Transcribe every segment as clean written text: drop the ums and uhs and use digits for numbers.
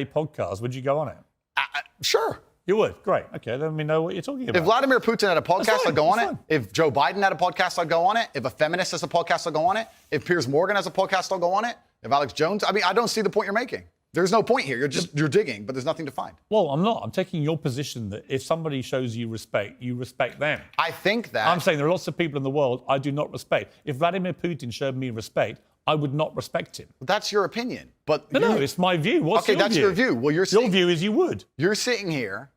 podcast, would you go on it? Sure. You would? Great. Okay, let me know what you're talking about. If Vladimir Putin had a podcast, I'd go on it. If Joe Biden had a podcast, I'd go on it. If a feminist has a podcast, I'll go on it. If Piers Morgan has a podcast, I'll go on it. If Alex Jones, I don't see the point you're making. There's no point here. You're digging, but there's nothing to find. Well, I'm not. I'm taking your position that if somebody shows you respect them. I think that. I'm saying there are lots of people in the world I do not respect. If Vladimir Putin showed me respect, I would not respect him. That's your opinion. But no, it's my view. What's your that's view? your view. Well, your view is you would. You're sitting here,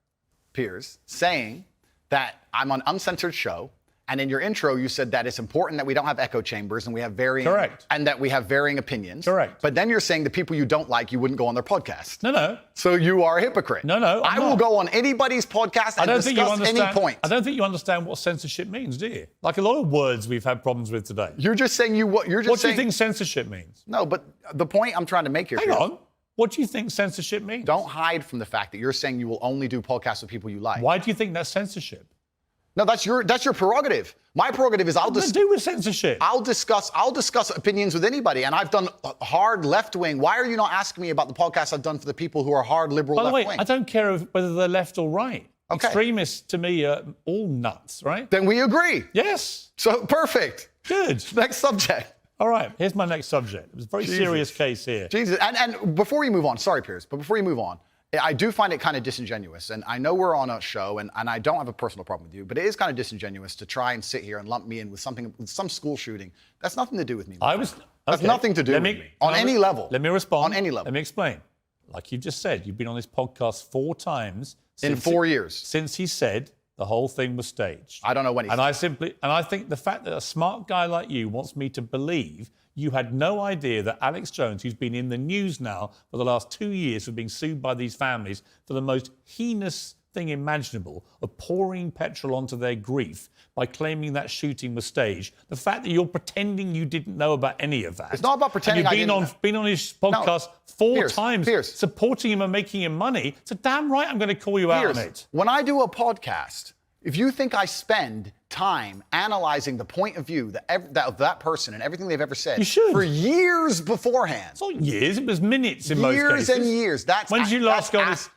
Piers, saying that I'm on uncensored show, and in your intro you said that it's important that we don't have echo chambers and we have varying and that we have varying opinions. Correct. But then you're saying the people you don't like, you wouldn't go on their podcast. No. So you are a hypocrite. No, I will go on anybody's podcast and discuss any point. I don't think you understand what censorship means, do you? Like a lot of words we've had problems with today. You're just saying what do you think censorship means? No, but the point I'm trying to make here. Hang on. What do you think censorship means? Don't hide from the fact that you're saying you will only do podcasts with people you like. Why do you think that's censorship? No, that's your prerogative. My prerogative is What does it do with censorship? I'll discuss opinions with anybody, and I've done hard left wing. Why are you not asking me about the podcasts I've done for the people who are hard liberal left wing? By the way, I don't care whether they're left or right. Okay. Extremists to me are all nuts, right? Then we agree. Yes. So perfect. Good. Next subject. All right, here's my next subject. It was a very serious case here. Jesus. And before we move on, sorry, Piers, but before you move on, I do find it kind of disingenuous. And I know we're on a show, and I don't have a personal problem with you, but it is kind of disingenuous to try and sit here and lump me in with some school shooting. That's nothing to do with me. That's nothing to do with me. On any level. Let me respond. On any level. Let me explain. Like you just said, you've been on this podcast 4 times. In 4 years. Since he said the whole thing was staged. I don't know when he said it. And I think the fact that a smart guy like you wants me to believe you had no idea that Alex Jones, who's been in the news now for the last 2 years for being sued by these families for the most heinous thing imaginable of pouring petrol onto their grief by claiming that shooting was staged. The fact that you're pretending you didn't know about any of that. It's not about pretending and you've been on his podcast 4 times, Piers. supporting him and making him money. So damn right I'm going to call you out on it. When I do a podcast, if you think I spend time analyzing the point of view of that person and everything they've ever said you should. For years beforehand. It's not years, it was minutes in most cases. Years and years. When did you last go on this?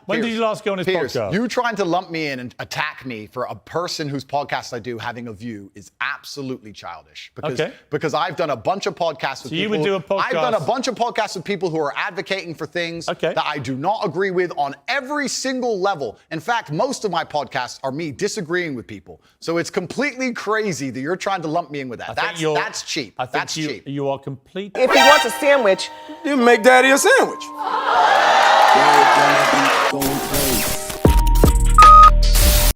When did you last go on his podcast? You trying to lump me in and attack me for a person whose podcast I do having a view is absolutely childish. Because I've done a bunch of podcasts with people. You would do a podcast. I've done a bunch of podcasts with people who are advocating for things that I do not agree with on every single level. In fact, most of my podcasts are me disagreeing with people. So it's completely crazy that you're trying to lump me in with that. That's cheap. That's cheap. You are complete. If he wants a sandwich, you make Daddy a sandwich.